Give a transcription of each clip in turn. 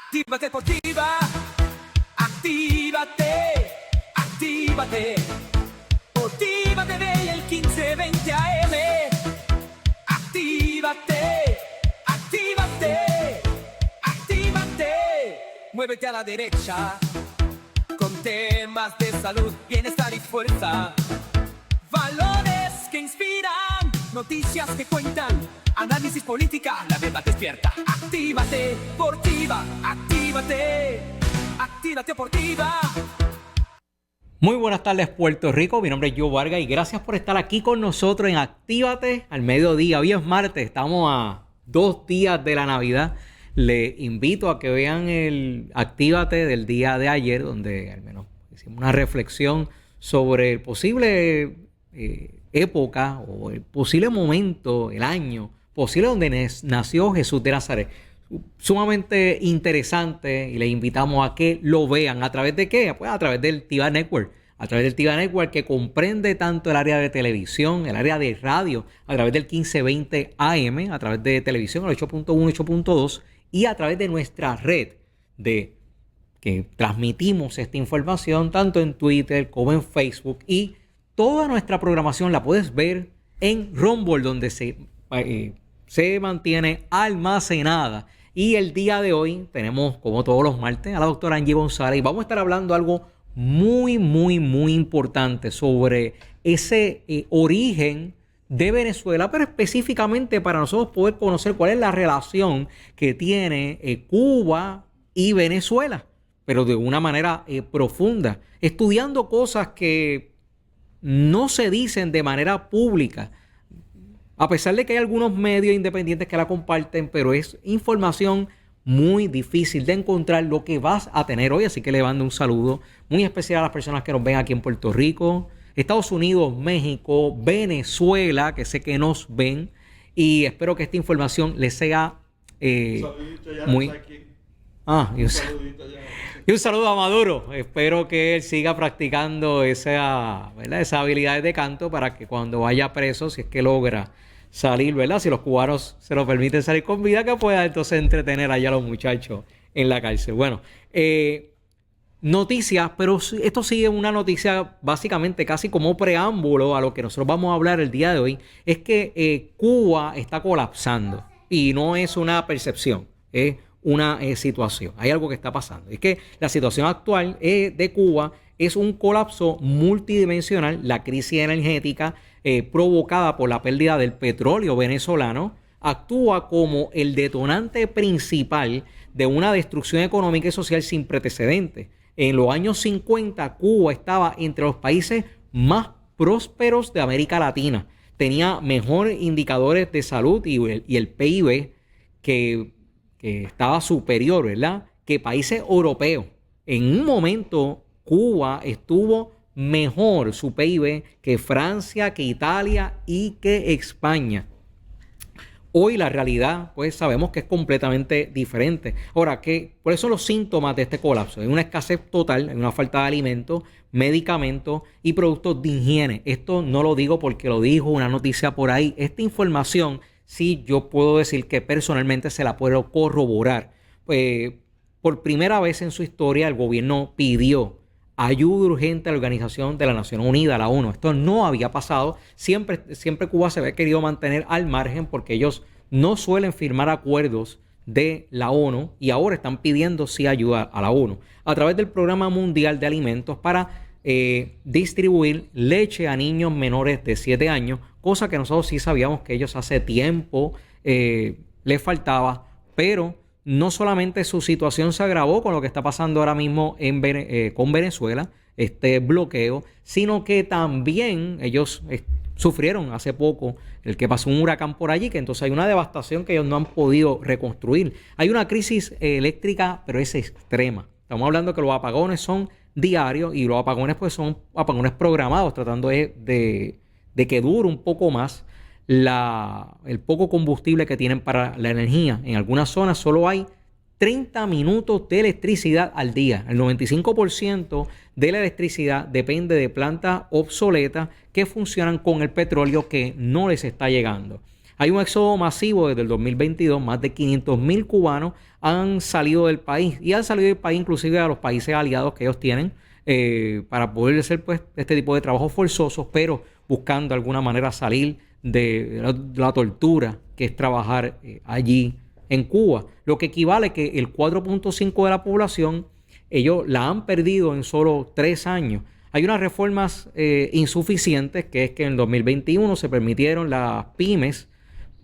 Actívate Deportiva, actívate, actívate, Motívate de el 1520 AM. Actívate, actívate, actívate. Muévete a la derecha con temas de salud, bienestar y fuerza. Valores que inspiran, noticias que cuentan, análisis política, la verdad despierta. Actívate, Deportiva, actívate, actívate Deportiva. Muy buenas tardes, Puerto Rico. Mi nombre es Joe Vargas y gracias por estar aquí con nosotros en Actívate al mediodía. Hoy es martes, estamos a 2 días de la Navidad. Le invito a que vean el Actívate del día de ayer, donde al menos hicimos una reflexión sobre el posible época o el posible momento, el año posible donde nació Jesús de Nazaret. Sumamente interesante y les invitamos a que lo vean. ¿A través de qué? Pues a través del TIVA Network. A través del TIVA Network, que comprende tanto el área de televisión, el área de radio, a través del 1520 AM, a través de televisión, el 8.1, 8.2, y a través de nuestra red de que transmitimos esta información tanto en Twitter como en Facebook. Y toda nuestra programación la puedes ver en Rumble, donde se mantiene almacenada. Y el día de hoy tenemos, como todos los martes, a la doctora Angie González y vamos a estar hablando algo muy importante sobre ese origen de Venezuela, pero específicamente para nosotros poder conocer cuál es la relación que tiene Cuba y Venezuela, pero de una manera profunda, estudiando cosas que no se dicen de manera pública. A pesar de que hay algunos medios independientes que la comparten, pero es información muy difícil de encontrar lo que vas a tener hoy. Así que le mando un saludo muy especial a las personas que nos ven aquí en Puerto Rico, Estados Unidos, México, Venezuela, que sé que nos ven. Y espero que esta información les sea muy... Y un saludo a Maduro. Espero que él siga practicando esa habilidad de canto para que cuando vaya preso, si es que logra salir, ¿verdad? Si los cubanos se lo permiten salir con vida, que pueda entonces entretener allá a los muchachos en la cárcel. Bueno, noticias, pero esto sigue una noticia básicamente casi como preámbulo a lo que nosotros vamos a hablar el día de hoy. Es que Cuba está colapsando y no es una percepción, es una situación. Hay algo que está pasando. Es que la situación actual de Cuba es un colapso multidimensional. La crisis energética provocada por la pérdida del petróleo venezolano actúa como el detonante principal de una destrucción económica y social sin precedentes. En los años 50, Cuba estaba entre los países más prósperos de América Latina. Tenía mejores indicadores de salud y el PIB que estaba superior, ¿verdad?, que países europeos. En un momento, Cuba estuvo mejor su PIB que Francia, que Italia y que España. Hoy la realidad, pues sabemos que es completamente diferente. Ahora, ¿cuáles son los síntomas de este colapso? Hay una escasez total, hay una falta de alimentos, medicamentos y productos de higiene. Esto no lo digo porque lo dijo una noticia por ahí. Esta información sí yo puedo decir que personalmente se la puedo corroborar. Por primera vez en su historia el gobierno pidió ayuda urgente a la Organización de las Naciones Unidas, la ONU. Esto no había pasado. Siempre Cuba se había querido mantener al margen porque ellos no suelen firmar acuerdos de la ONU y ahora están pidiendo sí ayuda a la ONU a través del Programa Mundial de Alimentos para distribuir leche a niños menores de 7 años, cosa que nosotros sí sabíamos que ellos hace tiempo les faltaba, pero no solamente su situación se agravó con lo que está pasando ahora mismo con Venezuela, este bloqueo, sino que también ellos sufrieron hace poco el que pasó un huracán por allí, que entonces hay una devastación que ellos no han podido reconstruir. Hay una crisis eléctrica, pero es extrema. Estamos hablando que los apagones son diarios y los apagones pues son apagones programados, tratando de que dure un poco más el poco combustible que tienen para la energía. En algunas zonas solo hay 30 minutos de electricidad al día. El 95% de la electricidad depende de plantas obsoletas que funcionan con el petróleo que no les está llegando. Hay un éxodo masivo desde el 2022, más de 500,000 cubanos han salido del país y han salido del país inclusive a los países aliados que ellos tienen para poder hacer pues este tipo de trabajos forzosos, pero buscando de alguna manera salir de la tortura que es trabajar allí en Cuba. Lo que equivale a que el 4.5 de la población, ellos la han perdido en solo 3 años. Hay unas reformas insuficientes, que es que en el 2021 se permitieron las pymes,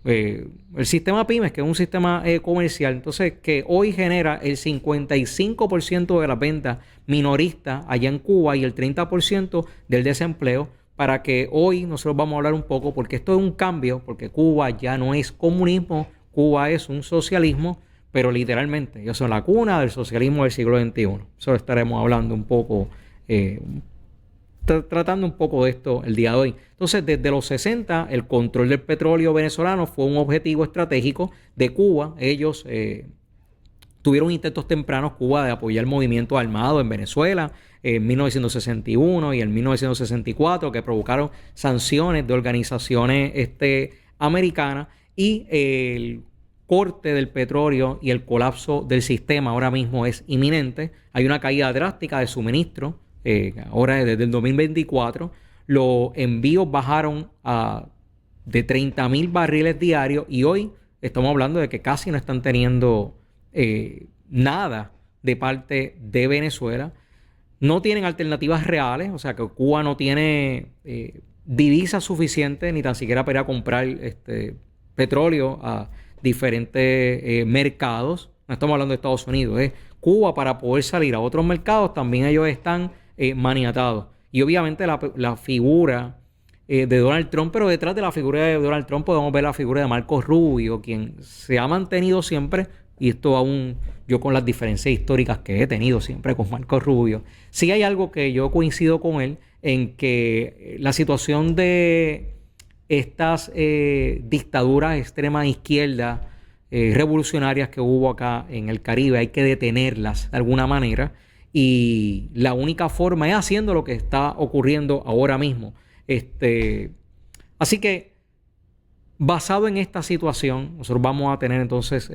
el sistema pymes, que es un sistema comercial, entonces que hoy genera el 55% de las ventas minoristas allá en Cuba y el 30% del desempleo, para que hoy nosotros vamos a hablar un poco, porque esto es un cambio, porque Cuba ya no es comunismo, Cuba es un socialismo, pero literalmente, ellos son la cuna del socialismo del siglo XXI. Eso estaremos hablando un poco, tratando un poco de esto el día de hoy. Entonces, desde los 60, el control del petróleo venezolano fue un objetivo estratégico de Cuba. Ellos tuvieron intentos tempranos, Cuba, de apoyar el movimiento armado en Venezuela en 1961 y en 1964, que provocaron sanciones de organizaciones americanas, y el corte del petróleo y el colapso del sistema ahora mismo es inminente. Hay una caída drástica de suministro. Ahora desde el 2024 los envíos bajaron de 30,000 barriles diarios y hoy estamos hablando de que casi no están teniendo nada de parte de Venezuela. No tienen alternativas reales, o sea que Cuba no tiene divisas suficientes ni tan siquiera para ir a comprar petróleo a diferentes mercados. No estamos hablando de Estados Unidos, Cuba, para poder salir a otros mercados, también ellos están maniatados. Y obviamente la figura de Donald Trump, pero detrás de la figura de Donald Trump podemos ver la figura de Marco Rubio, quien se ha mantenido siempre, y esto aún yo con las diferencias históricas que he tenido siempre con Marco Rubio, sí hay algo que yo coincido con él, en que la situación de estas dictaduras extrema izquierda revolucionarias que hubo acá en el Caribe, hay que detenerlas de alguna manera, y la única forma es haciendo lo que está ocurriendo ahora mismo. Así que basado en esta situación, nosotros vamos a tener entonces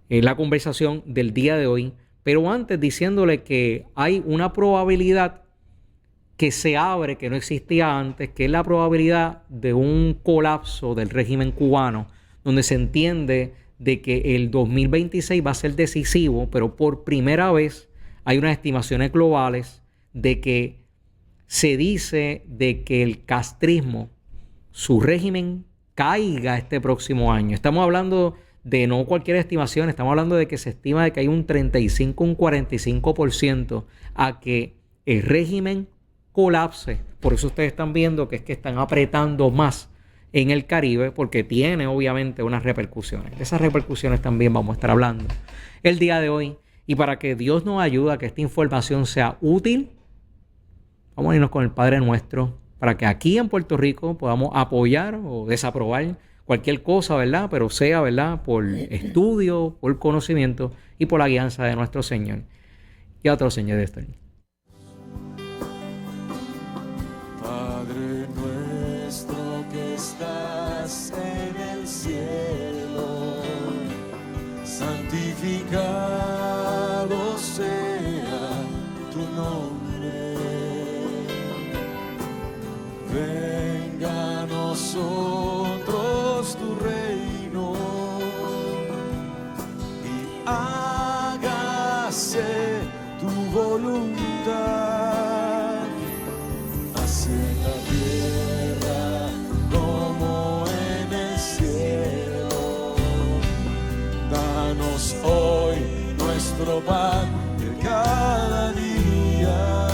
la conversación del día de hoy, pero antes diciéndole que hay una probabilidad que se abre, que no existía antes, que es la probabilidad de un colapso del régimen cubano, donde se entiende de que el 2026 va a ser decisivo, pero por primera vez hay unas estimaciones globales de que se dice de que el castrismo, su régimen, caiga este próximo año. Estamos hablando de no cualquier estimación, estamos hablando de que se estima de que hay un 35, un 45% a que el régimen colapse. Por eso ustedes están viendo que es que están apretando más en el Caribe, porque tiene obviamente unas repercusiones. De esas repercusiones también vamos a estar hablando el día de hoy. Y para que Dios nos ayude a que esta información sea útil, vamos a irnos con el Padre Nuestro, para que aquí en Puerto Rico podamos apoyar o desaprobar cualquier cosa, ¿verdad? Pero sea, ¿verdad?, por estudio, por conocimiento y por la guianza de nuestro Señor. Y a otro Señor de este. Padre nuestro que estás en el cielo, santificado sea tu nombre. Venga a nosotros tu reino y hágase tu voluntad, así en la tierra como en el cielo. Danos hoy nuestro pan de cada día.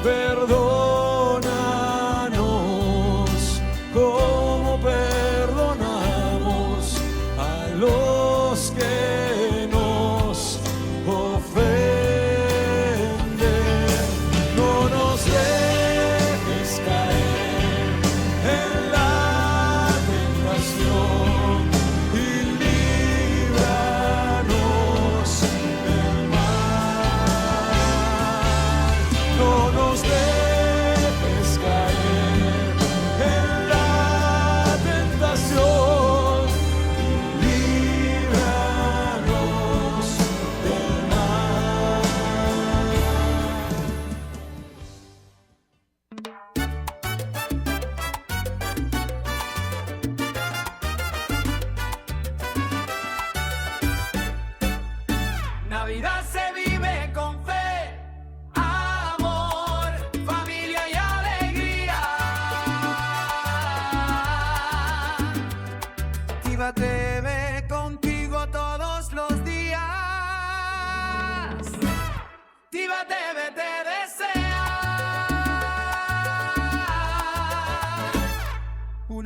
Perdónanos como perdonamos a los que nos ofenden. No nos dejes caer en la tentación y líbranos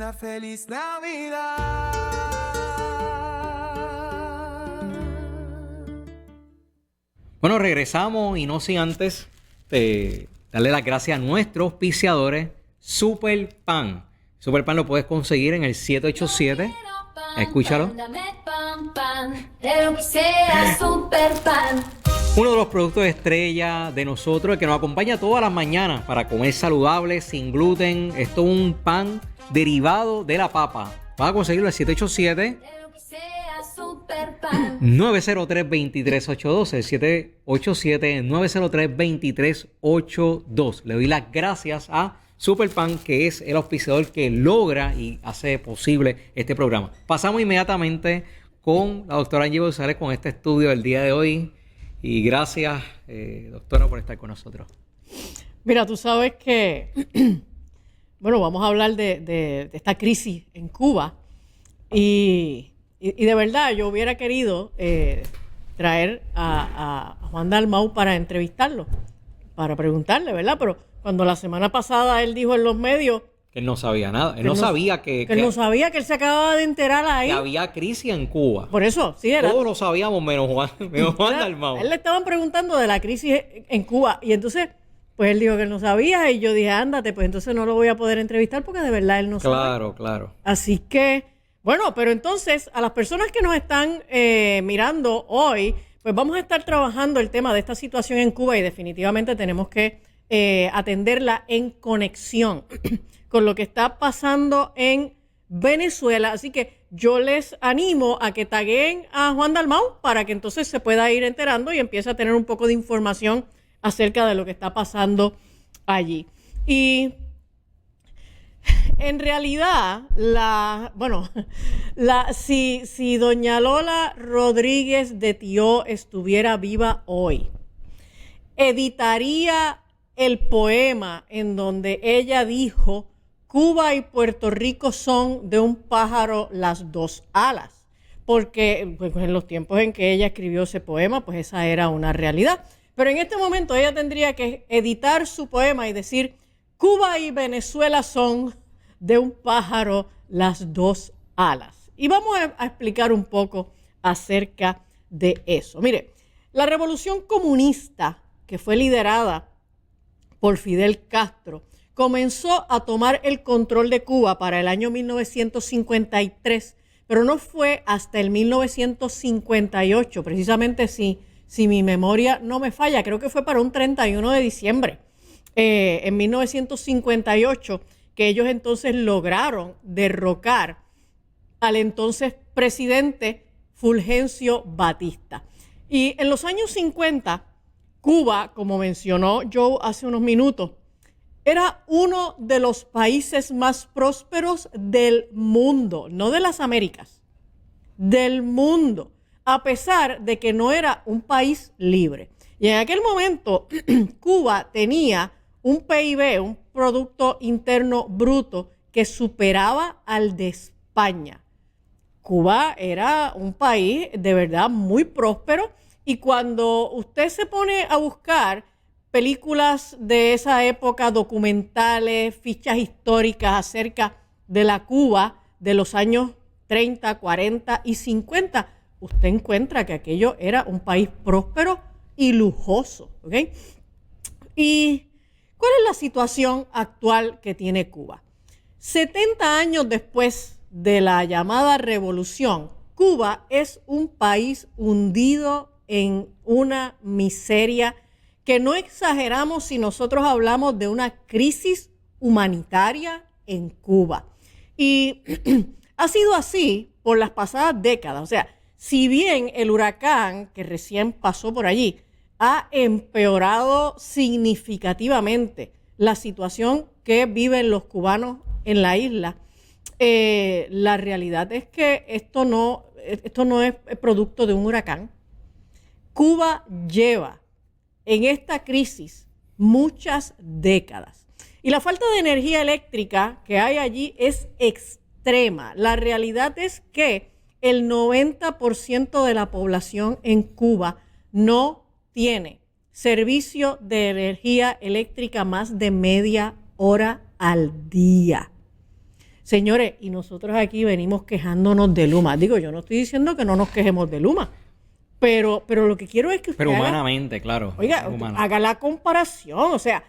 una feliz Navidad. Bueno, regresamos y no sin antes darle las gracias a nuestros auspiciadores, Super Pan. Super Pan lo puedes conseguir en el 787. Escúchalo. De lo que sea Super Pan. Uno de los productos estrella de nosotros, el que nos acompaña todas las mañanas para comer saludable, sin gluten. Esto es un pan derivado de la papa. Vas a conseguirlo al 787. De lo que sea Super Pan. 903-2382, el 787-903-2382. Le doy las gracias a Superpan, que es el auspiciador que logra y hace posible este programa. Pasamos inmediatamente con la doctora Angie González con este estudio del día de hoy. Y gracias, doctora, por estar con nosotros. Mira, tú sabes que, bueno, vamos a hablar de esta crisis en Cuba. Y de verdad, yo hubiera querido traer a Juan Dalmau para entrevistarlo, para preguntarle, ¿verdad? Pero cuando la semana pasada él dijo en los medios Que él no sabía nada. Él no sabía que él se acababa de enterar ahí. que había crisis en Cuba. Por eso, sí era. Todos lo sabíamos menos Juan Dalmau. A él le estaban preguntando de la crisis en Cuba. Y entonces, pues él dijo que él no sabía. Y yo dije, ándate, pues entonces no lo voy a poder entrevistar porque de verdad él no sabe. Claro, claro. Así que, bueno, pero entonces a las personas que nos están mirando hoy, pues vamos a estar trabajando el tema de esta situación en Cuba y definitivamente tenemos que atenderla en conexión con lo que está pasando en Venezuela. Así que yo les animo a que tagueen a Juan Dalmau para que entonces se pueda ir enterando y empiece a tener un poco de información acerca de lo que está pasando allí. Y en realidad, si doña Lola Rodríguez de Tio estuviera viva hoy, editaría el poema en donde ella dijo: Cuba y Puerto Rico son de un pájaro las dos alas. Porque pues, en los tiempos en que ella escribió ese poema, pues esa era una realidad. Pero en este momento ella tendría que editar su poema y decir: Cuba y Venezuela son de un pájaro las dos alas. Y vamos a explicar un poco acerca de eso. Mire, la revolución comunista que fue liderada por Fidel Castro comenzó a tomar el control de Cuba para el año 1953, pero no fue hasta el 1958, precisamente si mi memoria no me falla, creo que fue para un 31 de diciembre, en 1958, que ellos entonces lograron derrocar al entonces presidente Fulgencio Batista. Y en los años 50, Cuba, como mencionó Joe hace unos minutos, era uno de los países más prósperos del mundo, no de las Américas, del mundo, a pesar de que no era un país libre. Y en aquel momento, Cuba tenía un PIB, un Producto Interno Bruto, que superaba al de España. Cuba era un país de verdad muy próspero. Y cuando usted se pone a buscar películas de esa época, documentales, fichas históricas acerca de la Cuba de los años 30, 40 y 50, usted encuentra que aquello era un país próspero y lujoso. ¿Ok? ¿Y cuál es la situación actual que tiene Cuba? 70 años después de la llamada revolución, Cuba es un país hundido en una miseria que no exageramos si nosotros hablamos de una crisis humanitaria en Cuba. Y ha sido así por las pasadas décadas. O sea, si bien el huracán que recién pasó por allí ha empeorado significativamente la situación que viven los cubanos en la isla, la realidad es que esto no es producto de un huracán. Cuba lleva en esta crisis muchas décadas y la falta de energía eléctrica que hay allí es extrema. La realidad es que el 90% de la población en Cuba no tiene servicio de energía eléctrica más de media hora al día. O Señores, y nosotros aquí venimos quejándonos de Luma. Digo, yo no estoy diciendo que no nos quejemos de Luma, pero lo que quiero es que usted Pero haga- humanamente, claro. Oiga, humano. haga la comparación. O sea,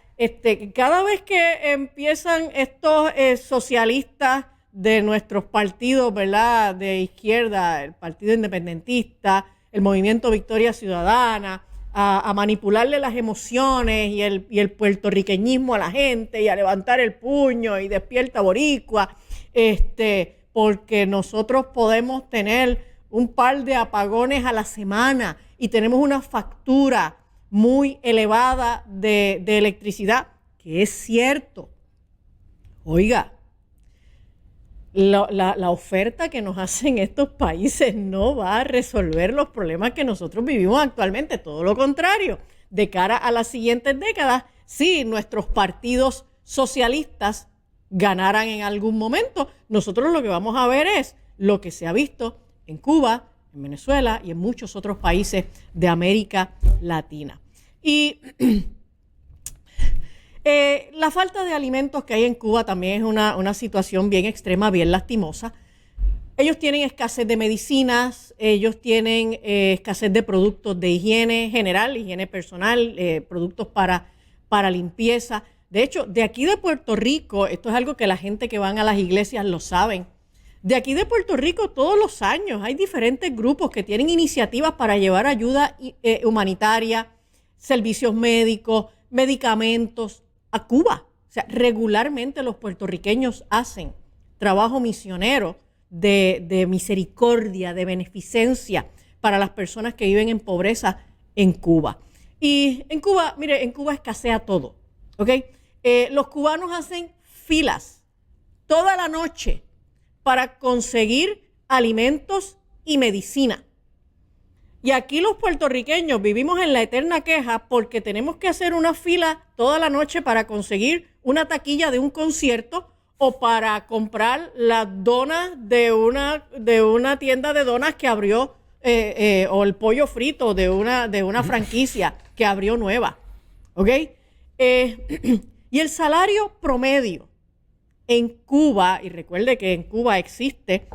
cada vez que empiezan estos socialistas de nuestros partidos, ¿verdad? De izquierda, el Partido Independentista, el Movimiento Victoria Ciudadana, a manipularle las emociones y el puertorriqueñismo a la gente y a levantar el puño y despierta boricua, porque nosotros podemos tener un par de apagones a la semana y tenemos una factura muy elevada de electricidad, que es cierto. Oiga, la oferta que nos hacen estos países no va a resolver los problemas que nosotros vivimos actualmente, todo lo contrario. De cara a las siguientes décadas, si nuestros partidos socialistas ganaran en algún momento, nosotros lo que vamos a ver es lo que se ha visto en Cuba, en Venezuela y en muchos otros países de América Latina. Y la falta de alimentos que hay en Cuba también es una situación bien extrema, bien lastimosa. Ellos tienen escasez de medicinas, ellos tienen escasez de productos de higiene general, higiene personal, productos para limpieza. De hecho, de aquí de Puerto Rico, esto es algo que la gente que van a las iglesias lo saben, de aquí de Puerto Rico todos los años hay diferentes grupos que tienen iniciativas para llevar ayuda humanitaria, servicios médicos, medicamentos a Cuba. O sea, regularmente los puertorriqueños hacen trabajo misionero de misericordia, de beneficencia para las personas que viven en pobreza en Cuba. Y en Cuba, mire, en Cuba escasea todo, ¿ok? Los cubanos hacen filas toda la noche para conseguir alimentos y medicina. Y aquí los puertorriqueños vivimos en la eterna queja porque tenemos que hacer una fila toda la noche para conseguir una taquilla de un concierto o para comprar las donas de una tienda de donas que abrió, o el pollo frito de una franquicia que abrió nueva. ¿Ok? Y el salario promedio en Cuba, y recuerde que en Cuba existe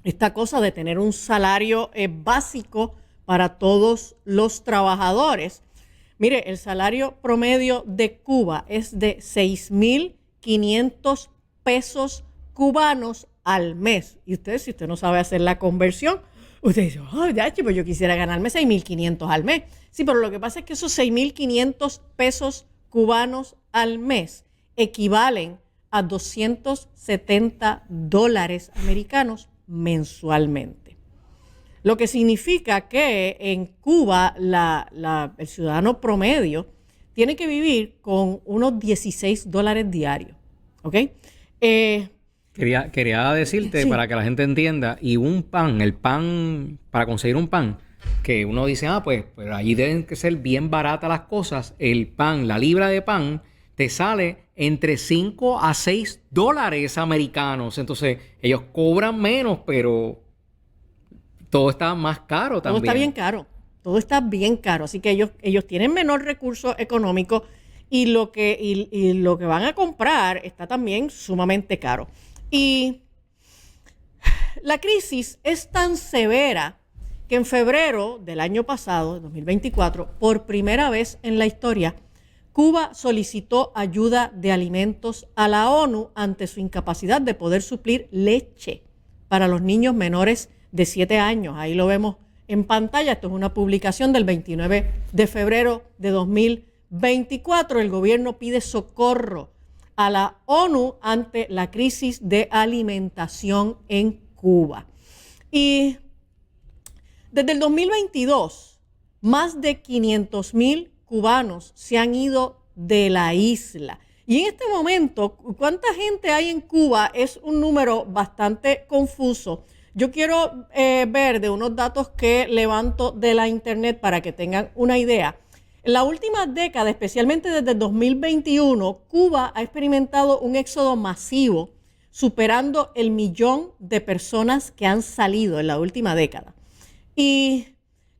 esta cosa de tener un salario básico para todos los trabajadores. Mire, el salario promedio de Cuba es de 6,500 pesos cubanos al mes. Y usted, si usted no sabe hacer la conversión, usted dice, pues yo quisiera ganarme 6,500 al mes. Sí, pero lo que pasa es que esos 6,500 pesos cubanos al mes equivalen a $270 americanos mensualmente. Lo que significa que en Cuba el ciudadano promedio tiene que vivir con unos $16 diarios. ¿Ok? Quería decirte, Sí. para que la gente entienda, y el pan, para conseguir un pan, que uno dice, pues allí deben que ser bien baratas las cosas. El pan, la libra de pan, te sale entre 5 a 6 dólares americanos. Entonces, ellos cobran menos, pero todo está más caro Todo también. está bien caro. Todo está bien caro. Así que ellos tienen menor recurso económico y lo que van a comprar está también sumamente caro. Y la crisis es tan severa que en febrero del año pasado, 2024, por primera vez en la historia, Cuba solicitó ayuda de alimentos a la ONU ante su incapacidad de poder suplir leche para los niños menores de 7 años. Ahí lo vemos en pantalla. Esto es una publicación del 29 de febrero de 2024. El gobierno pide socorro a la ONU ante la crisis de alimentación en Cuba. Y desde el 2022, más de 500,000 cubanos se han ido de la isla. Y en este momento, ¿cuánta gente hay en Cuba? Es un número bastante confuso. Yo quiero ver de unos datos que levanto de la internet para que tengan una idea. En la última década, especialmente desde el 2021, Cuba ha experimentado un éxodo masivo, superando el 1,000,000 de personas que han salido en la última década. Y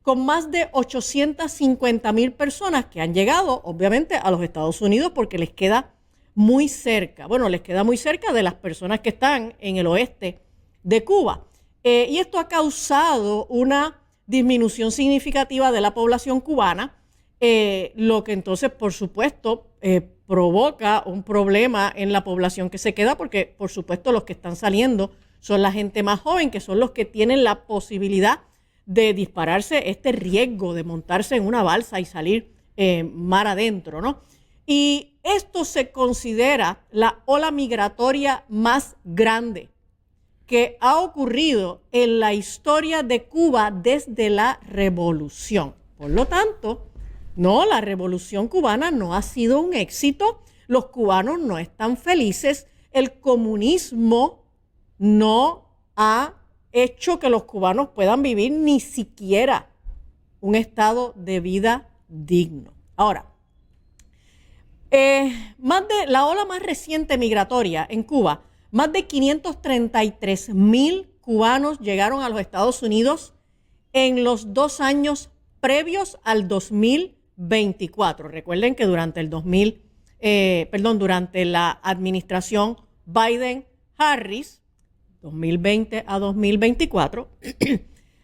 con más de 850,000 personas que han llegado, obviamente, a los Estados Unidos porque les queda muy cerca. Bueno, les queda muy cerca de las personas que están en el oeste de Cuba. Y esto ha causado una disminución significativa de la población cubana, lo que entonces, por supuesto, provoca un problema en la población que se queda, porque, por supuesto, los que están saliendo son la gente más joven, que son los que tienen la posibilidad de dispararse este riesgo de montarse en una balsa y salir mar adentro, ¿no? Y esto se considera la ola migratoria más grande que ha ocurrido en la historia de Cuba desde la Revolución. Por lo tanto, no, la Revolución cubana no ha sido un éxito, los cubanos no están felices, el comunismo no ha hecho que los cubanos puedan vivir ni siquiera un estado de vida digno. Ahora, la ola más reciente migratoria en Cuba, más de 533,000 cubanos llegaron a los Estados Unidos en los 2 años previos al 2024. Recuerden que durante durante la administración Biden-Harris, 2020 a 2024,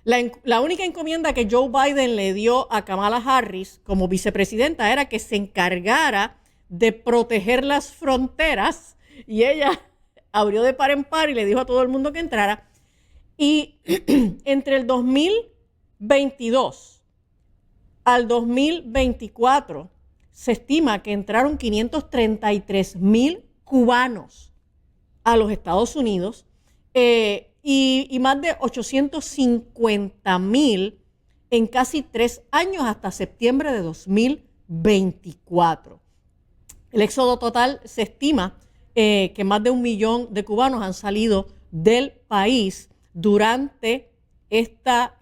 la única encomienda que Joe Biden le dio a Kamala Harris como vicepresidenta era que se encargara de proteger las fronteras, y ella abrió de par en par y le dijo a todo el mundo que entrara. Y entre el 2022 al 2024 se estima que entraron 533,000 cubanos a los Estados Unidos y más de 850,000 en casi 3 años hasta septiembre de 2024. El éxodo total se estima que más de 1 millón de cubanos han salido del país durante esta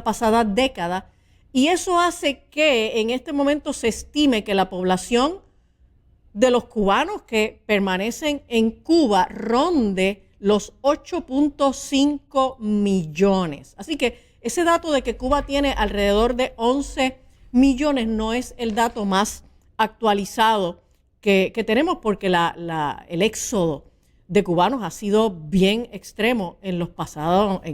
pasada década, y eso hace que en este momento se estime que la población de los cubanos que permanecen en Cuba ronde los 8.5 millones. Así que ese dato de que Cuba tiene alrededor de 11 millones no es el dato más actualizado que tenemos, porque el éxodo de cubanos ha sido bien extremo en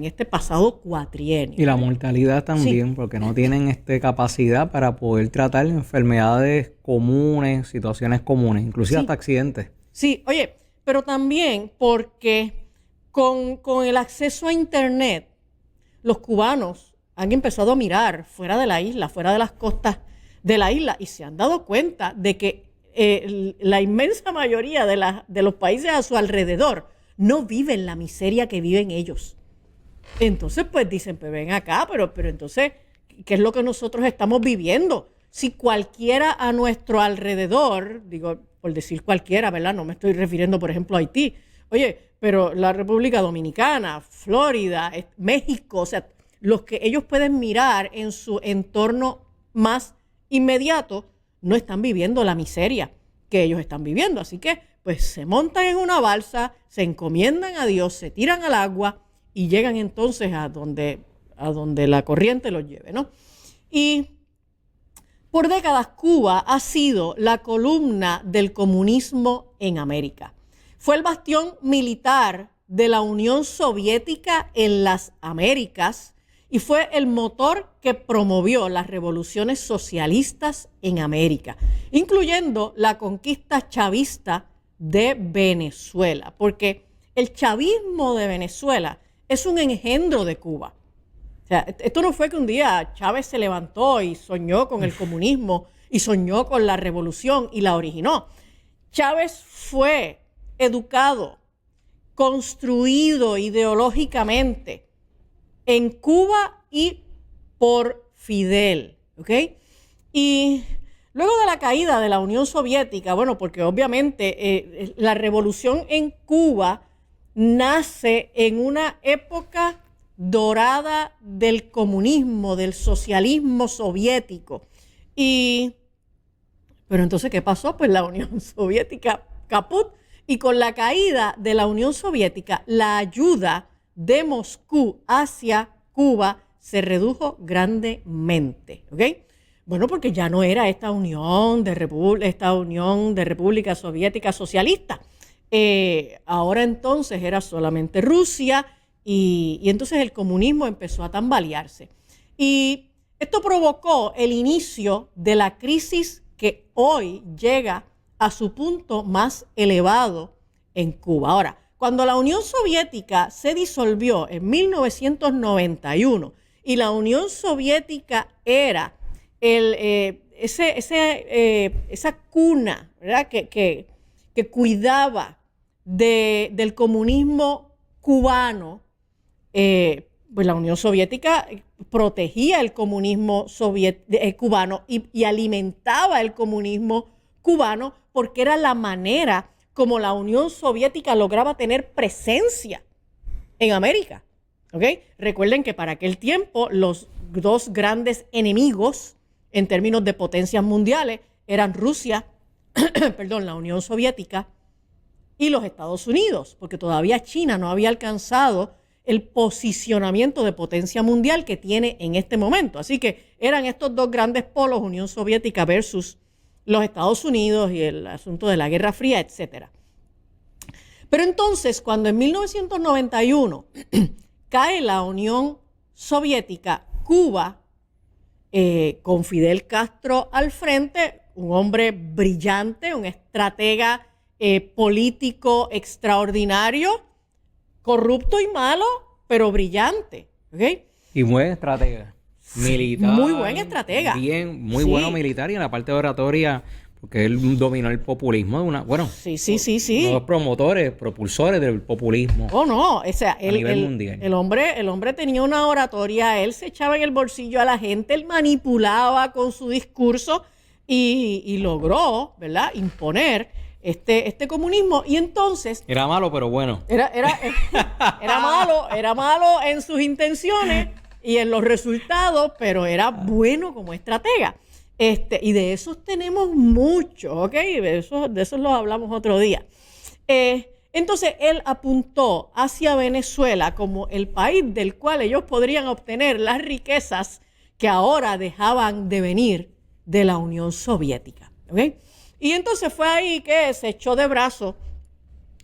este pasado cuatrienio. Y la mortalidad también, sí, porque no tienen capacidad para poder tratar enfermedades comunes, situaciones comunes, inclusive hasta accidentes. Sí, oye, pero también porque con el acceso a Internet, los cubanos han empezado a mirar fuera de la isla, fuera de las costas de la isla, y se han dado cuenta de que la inmensa mayoría de los países a su alrededor no viven la miseria que viven ellos. Entonces, pues dicen, pues ven acá, pero entonces, ¿qué es lo que nosotros estamos viviendo? Si cualquiera a nuestro alrededor, digo, por decir cualquiera, ¿verdad? No me estoy refiriendo, por ejemplo, a Haití. Oye, pero la República Dominicana, Florida, México, o sea, los que ellos pueden mirar en su entorno más inmediato, no están viviendo la miseria que ellos están viviendo. Así que, pues, se montan en una balsa, se encomiendan a Dios, se tiran al agua y llegan entonces a donde la corriente los lleve, ¿no? Y por décadas Cuba ha sido la columna del comunismo en América. Fue el bastión militar de la Unión Soviética en las Américas y fue el motor que promovió las revoluciones socialistas en América, incluyendo la conquista chavista de Venezuela, porque el chavismo de Venezuela es un engendro de Cuba. O sea, esto no fue que un día Chávez se levantó y soñó con el comunismo y soñó con la revolución y la originó. Chávez fue educado, construido ideológicamente en Cuba y por Fidel, ¿ok? Y luego de la caída de la Unión Soviética, bueno, porque obviamente la revolución en Cuba nace en una época dorada del comunismo, del socialismo soviético. Pero entonces, ¿qué pasó? Pues la Unión Soviética caput, y con la caída de la Unión Soviética, la ayuda de Moscú hacia Cuba se redujo grandemente, ¿ok? Bueno, porque ya no era esta unión de repúblicas soviéticas socialistas. Ahora entonces era solamente Rusia y entonces el comunismo empezó a tambalearse. Y esto provocó el inicio de la crisis que hoy llega a su punto más elevado en Cuba. Ahora, cuando la Unión Soviética se disolvió en 1991 y la Unión Soviética era esa cuna, ¿verdad? que cuidaba del comunismo cubano, pues la Unión Soviética protegía el comunismo cubano y alimentaba el comunismo cubano porque era la manera como la Unión Soviética lograba tener presencia en América. ¿Ok? Recuerden que para aquel tiempo los dos grandes enemigos en términos de potencias mundiales eran Rusia, la Unión Soviética y los Estados Unidos, porque todavía China no había alcanzado el posicionamiento de potencia mundial que tiene en este momento. Así que eran estos dos grandes polos, Unión Soviética versus los Estados Unidos y el asunto de la Guerra Fría, etcétera. Pero entonces, cuando en 1991 cae la Unión Soviética, Cuba, con Fidel Castro al frente, un hombre brillante, un estratega político extraordinario, corrupto y malo, pero brillante. ¿Okay? Y buen estratega. Militar. Muy buen estratega. Bien, muy Sí. bueno militar y en la parte oratoria, porque él dominó el populismo de una... Bueno, Sí. uno de los promotores, propulsores del populismo. Oh, no, o sea, nivel mundial. el hombre tenía una oratoria, él se echaba en el bolsillo a la gente, él manipulaba con su discurso y logró, ¿verdad?, imponer este comunismo. Y entonces... Era malo, pero bueno. Era malo en sus intenciones y en los resultados, pero era bueno como estratega. Y de esos tenemos muchos, ¿ok? De esos los hablamos otro día. Entonces, él apuntó hacia Venezuela como el país del cual ellos podrían obtener las riquezas que ahora dejaban de venir de la Unión Soviética, ¿ok? Y entonces fue ahí que se echó de brazo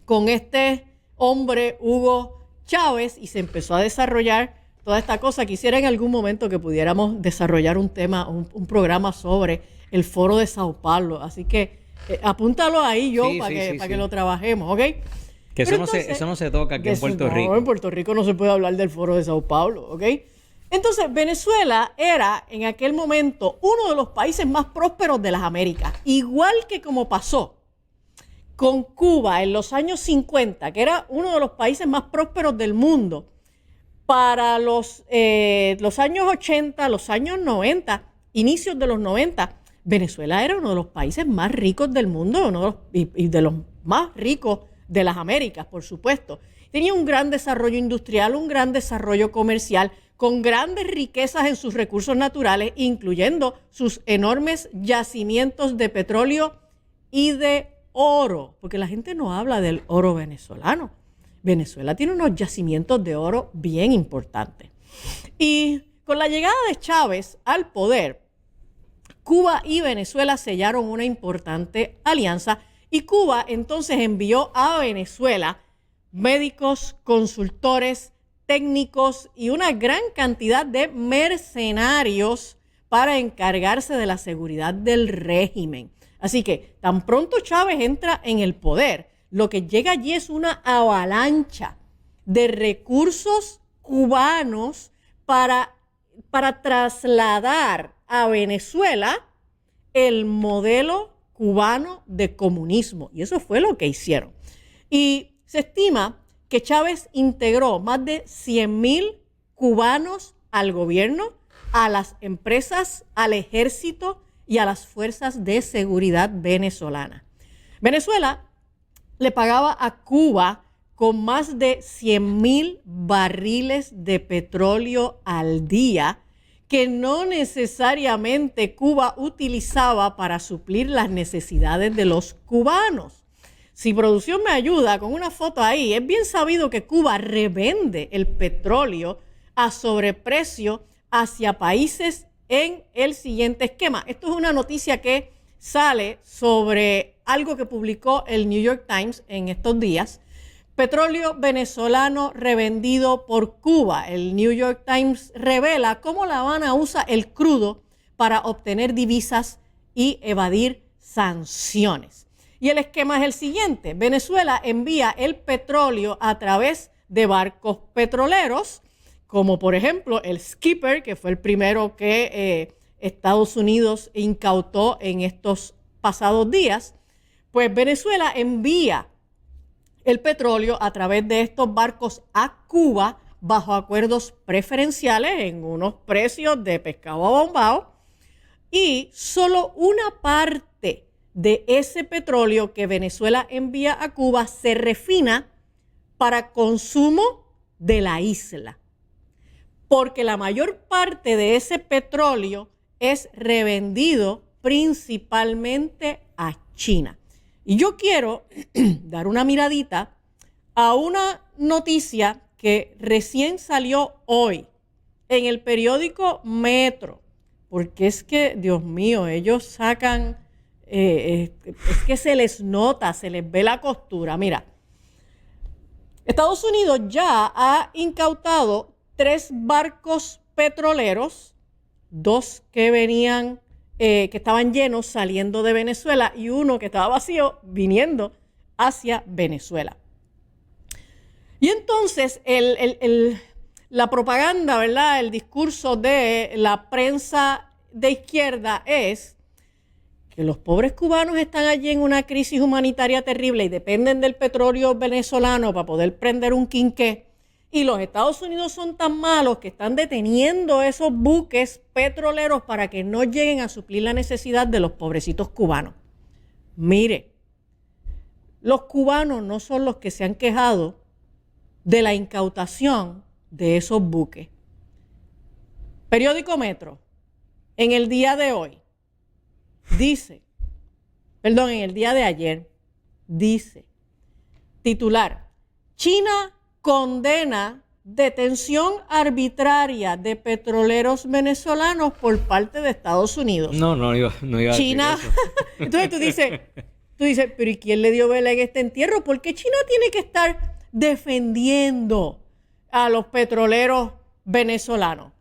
con este hombre, Hugo Chávez, y se empezó a desarrollar toda esta cosa. Quisiera en algún momento que pudiéramos desarrollar un tema, un programa sobre el Foro de Sao Paulo. Así que apúntalo ahí, Joe, para que lo trabajemos, ¿ok? Que eso no se toca aquí en Puerto Rico. No, en Puerto Rico no se puede hablar del Foro de Sao Paulo, ¿ok? Entonces, Venezuela era en aquel momento uno de los países más prósperos de las Américas. Igual que como pasó con Cuba en los años 50, que era uno de los países más prósperos del mundo. Para los años 80, los años 90, inicios de los 90, Venezuela era uno de los países más ricos del mundo, y de los más ricos de las Américas, por supuesto. Tenía un gran desarrollo industrial, un gran desarrollo comercial, con grandes riquezas en sus recursos naturales, incluyendo sus enormes yacimientos de petróleo y de oro, porque la gente no habla del oro venezolano. Venezuela tiene unos yacimientos de oro bien importantes. Y con la llegada de Chávez al poder, Cuba y Venezuela sellaron una importante alianza y Cuba entonces envió a Venezuela médicos, consultores, técnicos y una gran cantidad de mercenarios para encargarse de la seguridad del régimen. Así que tan pronto Chávez entra en el poder, lo que llega allí es una avalancha de recursos cubanos para trasladar a Venezuela el modelo cubano de comunismo. Y eso fue lo que hicieron. Y se estima que Chávez integró más de 100,000 cubanos al gobierno, a las empresas, al ejército y a las fuerzas de seguridad venezolanas. Venezuela le pagaba a Cuba con más de 100,000 barriles de petróleo al día, que no necesariamente Cuba utilizaba para suplir las necesidades de los cubanos. Si producción me ayuda con una foto ahí, es bien sabido que Cuba revende el petróleo a sobreprecio hacia países en el siguiente esquema. Esto es una noticia que sale sobre algo que publicó el New York Times en estos días. Petróleo venezolano revendido por Cuba. El New York Times revela cómo La Habana usa el crudo para obtener divisas y evadir sanciones. Y el esquema es el siguiente. Venezuela envía el petróleo a través de barcos petroleros, como por ejemplo el Skipper, que fue el primero que Estados Unidos incautó en estos pasados días. Pues Venezuela envía el petróleo a través de estos barcos a Cuba bajo acuerdos preferenciales en unos precios de pescado abombado, y solo una parte de ese petróleo que Venezuela envía a Cuba se refina para consumo de la isla, porque la mayor parte de ese petróleo es revendido principalmente a China. Y yo quiero dar una miradita a una noticia que recién salió hoy en el periódico Metro, porque es que, Dios mío, ellos sacan, es que se les nota, se les ve la costura. Mira, Estados Unidos ya ha incautado 3 barcos petroleros, 2 que venían, que estaban llenos saliendo de Venezuela y uno que estaba vacío viniendo hacia Venezuela. Y entonces la propaganda, ¿verdad? El discurso de la prensa de izquierda es que los pobres cubanos están allí en una crisis humanitaria terrible y dependen del petróleo venezolano para poder prender un quinqué. Y los Estados Unidos son tan malos que están deteniendo esos buques petroleros para que no lleguen a suplir la necesidad de los pobrecitos cubanos. Mire, los cubanos no son los que se han quejado de la incautación de esos buques. Periódico Metro, en el día de hoy, en el día de ayer, dice, titular, China condena detención arbitraria de petroleros venezolanos por parte de Estados Unidos. No iba a China, decir eso. entonces tú dices, pero ¿y quién le dio vela en este entierro? ¿Por qué China tiene que estar defendiendo a los petroleros venezolanos?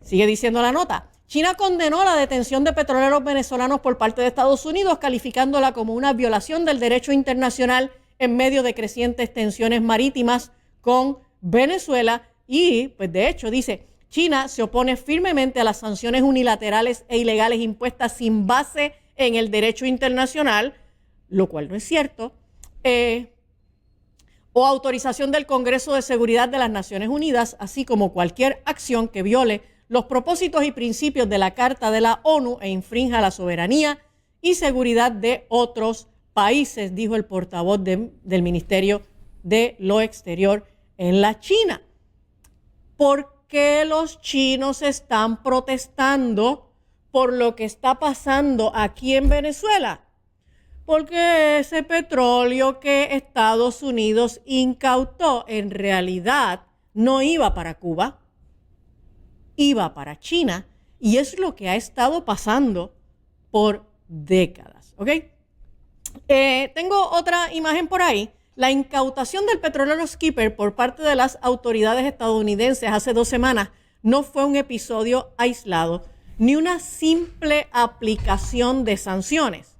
Sigue diciendo la nota. China condenó la detención de petroleros venezolanos por parte de Estados Unidos, calificándola como una violación del derecho internacional en medio de crecientes tensiones marítimas con Venezuela. Y, pues de hecho, dice, China se opone firmemente a las sanciones unilaterales e ilegales impuestas sin base en el derecho internacional, lo cual no es cierto, o autorización del Congreso de Seguridad de las Naciones Unidas, así como cualquier acción que viole los propósitos y principios de la Carta de la ONU e infrinja la soberanía y seguridad de otros países, dijo el portavoz del Ministerio de lo Exterior en la China. ¿Por qué los chinos están protestando por lo que está pasando aquí en Venezuela? Porque ese petróleo que Estados Unidos incautó en realidad no iba para Cuba, iba para China, y es lo que ha estado pasando por décadas, ¿ok? Tengo otra imagen por ahí. La incautación del petrolero Skipper por parte de las autoridades estadounidenses hace 2 semanas no fue un episodio aislado ni una simple aplicación de sanciones.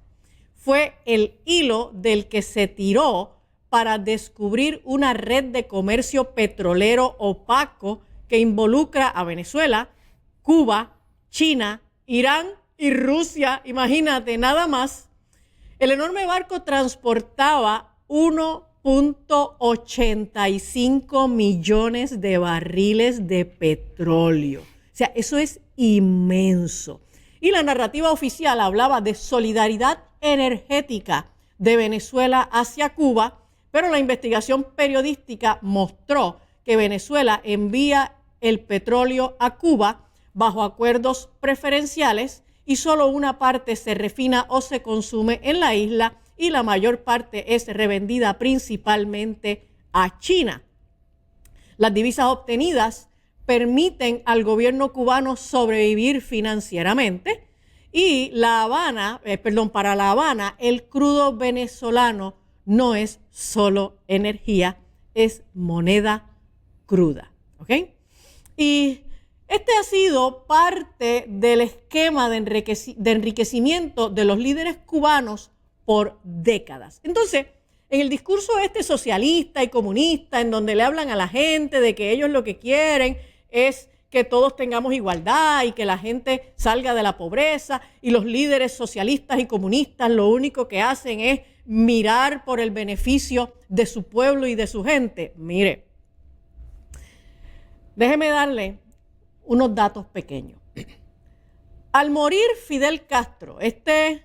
Fue el hilo del que se tiró para descubrir una red de comercio petrolero opaco que involucra a Venezuela, Cuba, China, Irán y Rusia. Imagínate, nada más. El enorme barco transportaba 1.85 millones de barriles de petróleo. O sea, eso es inmenso. Y la narrativa oficial hablaba de solidaridad energética de Venezuela hacia Cuba, pero la investigación periodística mostró que Venezuela envía el petróleo a Cuba bajo acuerdos preferenciales y solo una parte se refina o se consume en la isla y la mayor parte es revendida principalmente a China. Las divisas obtenidas permiten al gobierno cubano sobrevivir financieramente. Y para La Habana, el crudo venezolano no es solo energía, es moneda cruda. ¿Ok? Y este ha sido parte del esquema de enriquecimiento de los líderes cubanos por décadas. Entonces, en el discurso socialista y comunista, en donde le hablan a la gente de que ellos lo que quieren es que todos tengamos igualdad y que la gente salga de la pobreza, y los líderes socialistas y comunistas lo único que hacen es mirar por el beneficio de su pueblo y de su gente. Mire, déjeme darle unos datos pequeños. Al morir Fidel Castro, este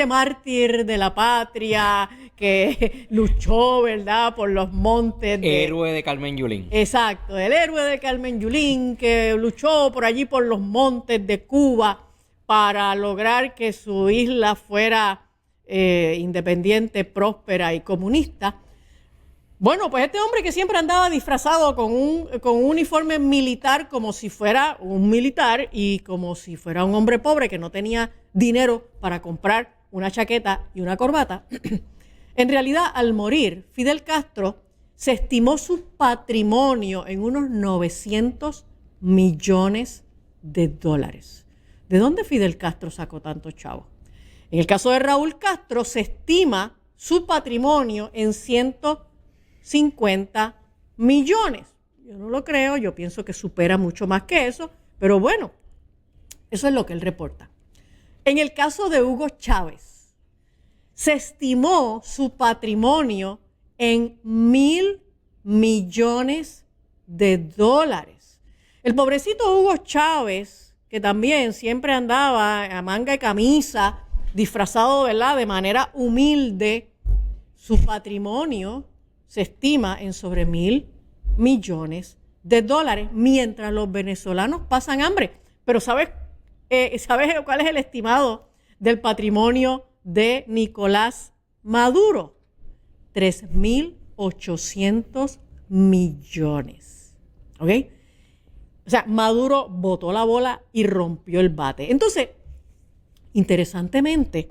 mártir de la patria que luchó, ¿verdad?, por los montes. Héroe de Carmen Yulín. Exacto, el héroe de Carmen Yulín, que luchó por allí por los montes de Cuba para lograr que su isla fuera independiente, próspera y comunista. Bueno, pues este hombre que siempre andaba disfrazado con un uniforme militar, como si fuera un militar y como si fuera un hombre pobre que no tenía dinero para comprar una chaqueta y una corbata. En realidad, al morir Fidel Castro, se estimó su patrimonio en unos 900 millones de dólares. ¿De dónde Fidel Castro sacó tantos chavos? En el caso de Raúl Castro, se estima su patrimonio en 150 millones. Yo no lo creo, yo pienso que supera mucho más que eso, pero bueno, eso es lo que él reporta. En el caso de Hugo Chávez, se estimó su patrimonio en 1,000 millones de dólares. El pobrecito Hugo Chávez, que también siempre andaba a manga y camisa, disfrazado, ¿verdad?, de manera humilde, su patrimonio se estima en sobre 1,000 millones de dólares, mientras los venezolanos pasan hambre. Pero ¿sabes cuál es el estimado del patrimonio de Nicolás Maduro? 3,800 millones. ¿Ok? O sea, Maduro botó la bola y rompió el bate. Entonces, interesantemente,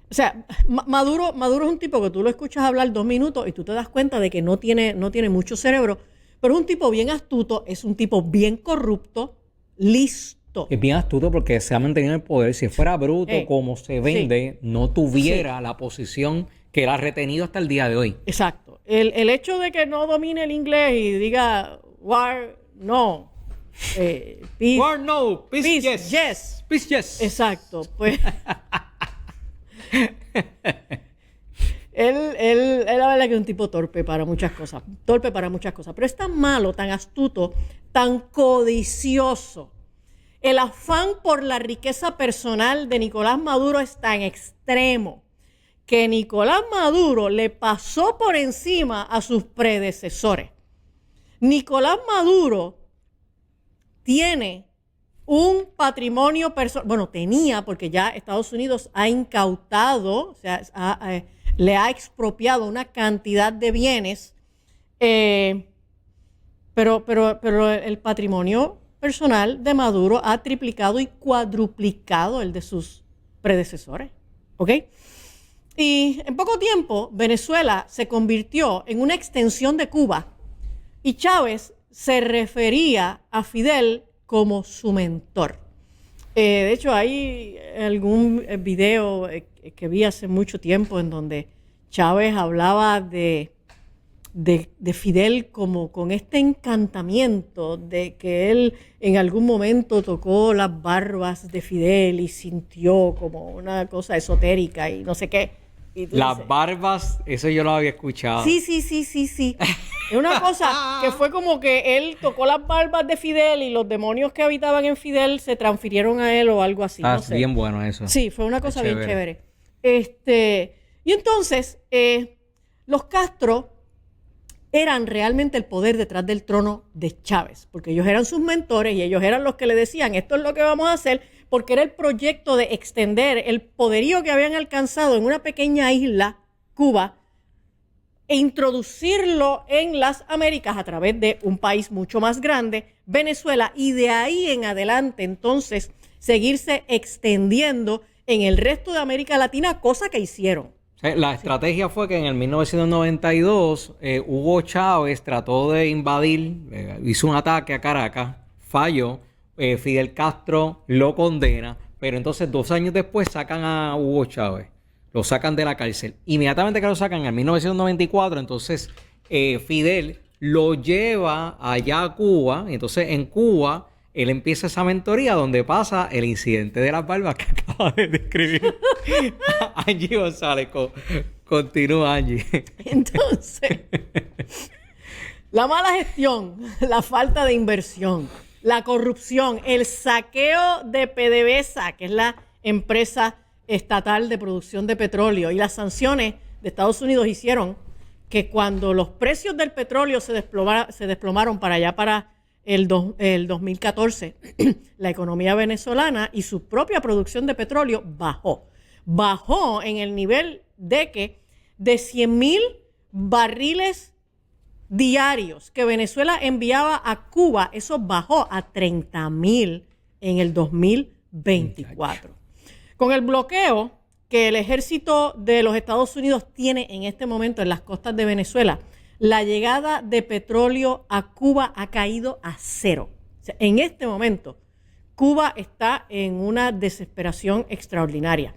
o sea, Maduro es un tipo que tú lo escuchas hablar 2 minutos y tú te das cuenta de que no tiene mucho cerebro, pero es un tipo bien astuto, es un tipo bien corrupto, listo. Es bien astuto porque se ha mantenido en el poder. Si fuera bruto como se vende, no tuviera la posición que él ha retenido hasta el día de hoy. Exacto. El hecho de que no domine el inglés y diga war, no. Peace, War no, peace, yes. Yes. Peace, yes. Exacto. Pues él la verdad que es un tipo torpe para muchas cosas. Pero es tan malo, tan astuto, tan codicioso. El afán por la riqueza personal de Nicolás Maduro es tan extremo que Nicolás Maduro le pasó por encima a sus predecesores. Nicolás Maduro tiene un patrimonio personal, bueno, tenía, porque ya Estados Unidos ha incautado, o sea, le ha expropiado una cantidad de bienes, pero el patrimonio personal de Maduro ha triplicado y cuadruplicado el de sus predecesores, ¿ok? Y en poco tiempo, Venezuela se convirtió en una extensión de Cuba y Chávez se refería a Fidel como su mentor. De hecho, hay algún video que vi hace mucho tiempo en donde Chávez hablaba de Fidel como con este encantamiento de que él en algún momento tocó las barbas de Fidel y sintió como una cosa esotérica y no sé qué. Las barbas, eso yo lo había escuchado. Sí. Es una cosa que fue como que él tocó las barbas de Fidel y los demonios que habitaban en Fidel se transfirieron a él o algo así. No sé. Bien bueno eso. Sí, fue una cosa bien chévere. Y entonces, los Castro eran realmente el poder detrás del trono de Chávez, porque ellos eran sus mentores y ellos eran los que le decían, esto es lo que vamos a hacer, porque era el proyecto de extender el poderío que habían alcanzado en una pequeña isla, Cuba, e introducirlo en las Américas a través de un país mucho más grande, Venezuela, y de ahí en adelante entonces seguirse extendiendo en el resto de América Latina, cosa que hicieron. La estrategia fue que en el 1992 Hugo Chávez trató de invadir, hizo un ataque a Caracas, falló, Fidel Castro lo condena, pero entonces 2 años después sacan a Hugo Chávez, lo sacan de la cárcel. Inmediatamente que lo sacan en 1994, entonces Fidel lo lleva allá a Cuba, y entonces en Cuba él empieza esa mentoría donde pasa el incidente de las barbas que acaba de describir Angie González. Continúa, Angie. Entonces, la mala gestión, la falta de inversión, la corrupción, el saqueo de PDVSA, que es la empresa estatal de producción de petróleo, y las sanciones de Estados Unidos hicieron que cuando los precios del petróleo se desplomaron para allá para el 2014, la economía venezolana y su propia producción de petróleo bajó. Bajó en el nivel de que de 100,000 barriles diarios que Venezuela enviaba a Cuba, eso bajó a 30,000 en el 2024. Con el bloqueo que el ejército de los Estados Unidos tiene en este momento en las costas de Venezuela, la llegada de petróleo a Cuba ha caído a 0. O sea, en este momento, Cuba está en una desesperación extraordinaria.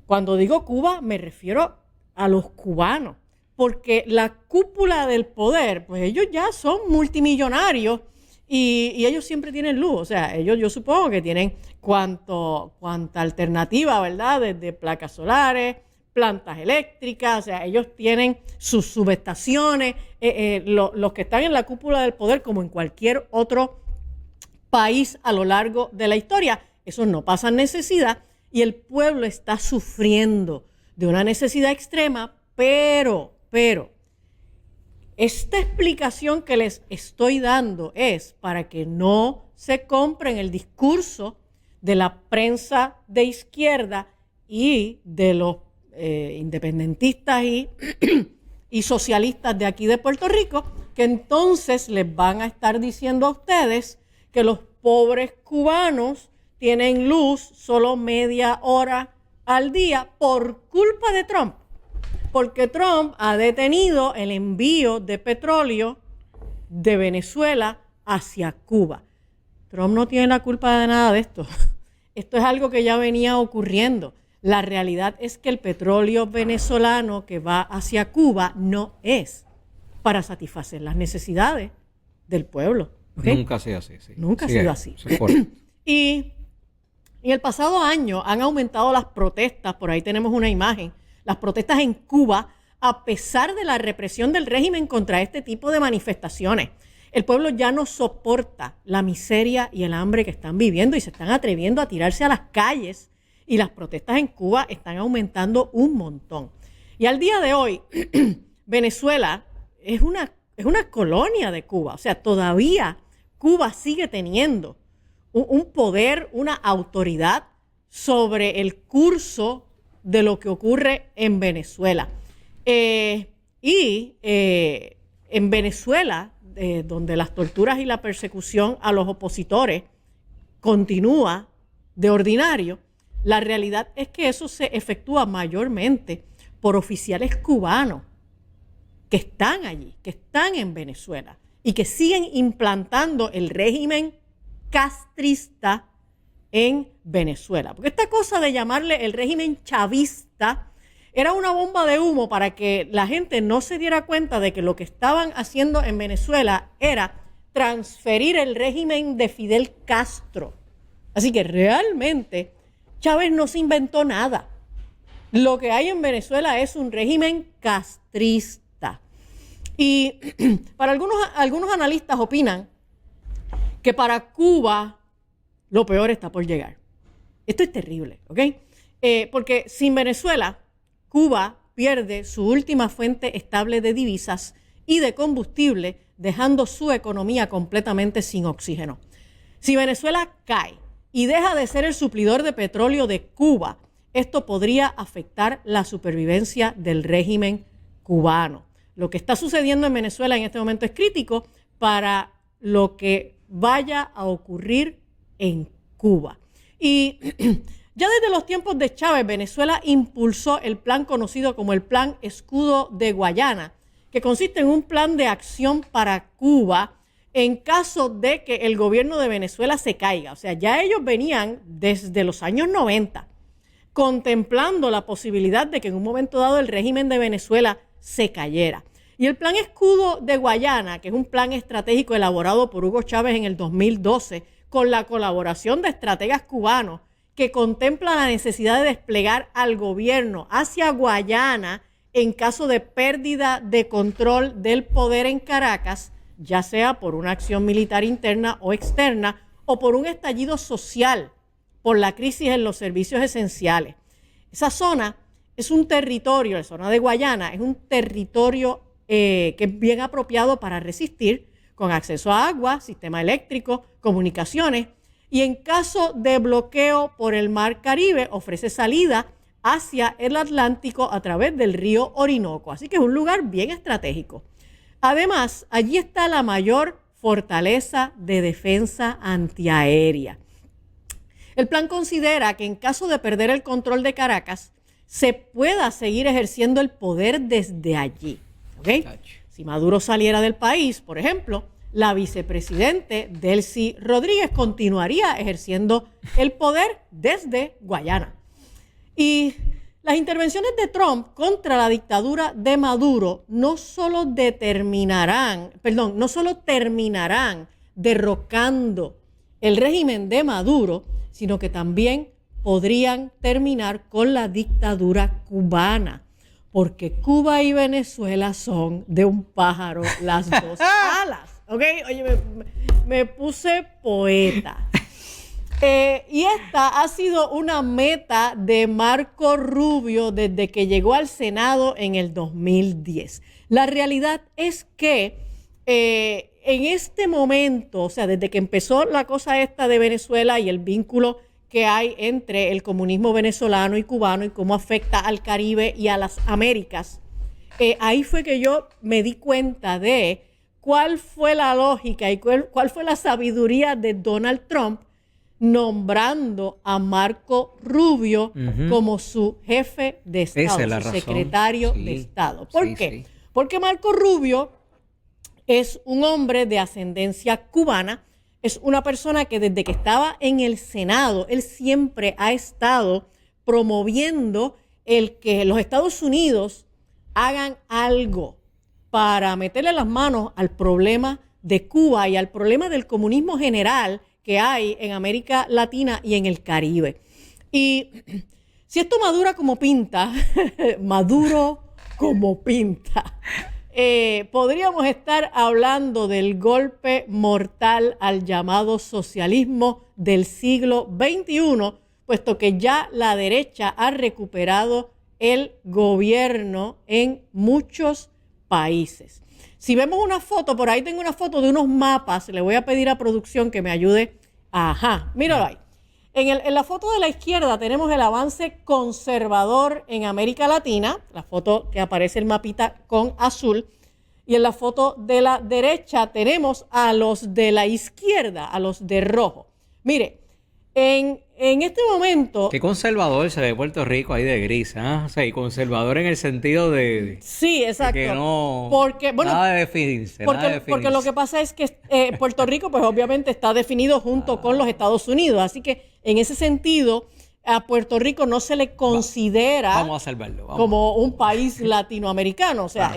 Cuando digo Cuba, me refiero a los cubanos, porque la cúpula del poder, pues ellos ya son multimillonarios y ellos siempre tienen luz. O sea, ellos yo supongo que tienen cuanta alternativa, ¿verdad? Desde placas solares, plantas eléctricas, o sea, ellos tienen sus subestaciones, los que están en la cúpula del poder, como en cualquier otro país a lo largo de la historia, esos no pasan necesidad y el pueblo está sufriendo de una necesidad extrema, pero, esta explicación que les estoy dando es para que no se compren el discurso de la prensa de izquierda y de los independentistas y socialistas de aquí de Puerto Rico, que entonces les van a estar diciendo a ustedes que los pobres cubanos tienen luz solo media hora al día por culpa de Trump, porque Trump ha detenido el envío de petróleo de Venezuela hacia Cuba. Trump no tiene la culpa de nada de esto. Esto es algo que ya venía ocurriendo. La realidad es que el petróleo venezolano que va hacia Cuba no es para satisfacer las necesidades del pueblo. ¿Okay? Nunca ha sido así. Sí. Nunca ha Sí, sido así. Y en el pasado año han aumentado las protestas, por ahí tenemos una imagen, las protestas en Cuba, a pesar de la represión del régimen contra este tipo de manifestaciones. El pueblo ya no soporta la miseria y el hambre que están viviendo y se están atreviendo a tirarse a las calles. Y las protestas en Cuba están aumentando un montón. Y al día de hoy, Venezuela es una colonia de Cuba. O sea, todavía Cuba sigue teniendo un poder, una autoridad sobre el curso de lo que ocurre en Venezuela. En Venezuela, donde las torturas y la persecución a los opositores continúa de ordinario, la realidad es que eso se efectúa mayormente por oficiales cubanos que están allí, que están en Venezuela y que siguen implantando el régimen castrista en Venezuela. Porque esta cosa de llamarle el régimen chavista era una bomba de humo para que la gente no se diera cuenta de que lo que estaban haciendo en Venezuela era transferir el régimen de Fidel Castro. Así que realmente Chávez no se inventó nada. Lo que hay en Venezuela es un régimen castrista. Y para algunos analistas opinan que para Cuba lo peor está por llegar. Esto es terrible, ¿ok? Porque sin Venezuela, Cuba pierde su última fuente estable de divisas y de combustible, dejando su economía completamente sin oxígeno. Si Venezuela cae y deja de ser el suplidor de petróleo de Cuba, esto podría afectar la supervivencia del régimen cubano. lo que está sucediendo en Venezuela en este momento es crítico para lo que vaya a ocurrir en Cuba. Y ya desde los tiempos de Chávez, Venezuela impulsó el plan conocido como el Plan Escudo de Guayana, que consiste en un plan de acción para Cuba en caso de que el gobierno de Venezuela se caiga. O sea, ya ellos venían desde los años 90 contemplando la posibilidad de que en un momento dado el régimen de Venezuela se cayera. Y el Plan Escudo de Guayana, que es un plan estratégico elaborado por Hugo Chávez en el 2012, con la colaboración de estrategas cubanos, que contempla la necesidad de desplegar al gobierno hacia Guayana en caso de pérdida de control del poder en Caracas, ya sea por una acción militar interna o externa, o por un estallido social, por la crisis en los servicios esenciales. Esa zona es un territorio, la zona de Guayana, es un territorio que es bien apropiado para resistir, con acceso a agua, sistema eléctrico, comunicaciones, y en caso de bloqueo por el Mar Caribe, ofrece salida hacia el Atlántico a través del río Orinoco. Así que es un lugar bien estratégico. Además, allí está la mayor fortaleza de defensa antiaérea. El plan considera que en caso de perder el control de Caracas, se pueda seguir ejerciendo el poder desde allí. ¿Okay? Si Maduro saliera del país, por ejemplo, la vicepresidente Delcy Rodríguez continuaría ejerciendo el poder desde Guayana. Y las intervenciones de Trump contra la dictadura de Maduro no solo terminarán derrocando el régimen de Maduro, sino que también podrían terminar con la dictadura cubana, porque Cuba y Venezuela son de un pájaro las dos alas. ¿Ok? Oye, me puse poeta. Y esta ha sido una meta de Marco Rubio desde que llegó al Senado en el 2010. La realidad es que en este momento, o sea, desde que empezó la cosa esta de Venezuela y el vínculo que hay entre el comunismo venezolano y cubano y cómo afecta al Caribe y a las Américas, ahí fue que yo me di cuenta de cuál fue la lógica y cuál fue la sabiduría de Donald Trump nombrando a Marco Rubio como su jefe de Estado, su secretario de Estado. ¿Por qué? Sí. Porque Marco Rubio es un hombre de ascendencia cubana, es una persona que desde que estaba en el Senado, él siempre ha estado promoviendo el que los Estados Unidos hagan algo para meterle las manos al problema de Cuba y al problema del comunismo general que hay en América Latina y en el Caribe. Y si esto madura como pinta, maduro como pinta, podríamos estar hablando del golpe mortal al llamado socialismo del siglo XXI, puesto que ya la derecha ha recuperado el gobierno en muchos países. Si vemos una foto, por ahí tengo una foto de unos mapas, le voy a pedir a producción que me ayude. Ajá, míralo ahí. En la foto de la izquierda tenemos el avance conservador en América Latina, la foto que aparece el mapita con azul, y en la foto de la derecha tenemos a los de la izquierda, a los de rojo. Mire, en este momento... Qué conservador se ve Puerto Rico ahí de gris, ¿ah? O sea, y conservador en el sentido de... Sí, exacto. De que no... Porque, bueno, nada de definirse. Porque lo que pasa es que Puerto Rico, pues obviamente está definido junto con los Estados Unidos. Así que en ese sentido, a Puerto Rico no se le considera vamos a salvarlo, como un país latinoamericano. O sea,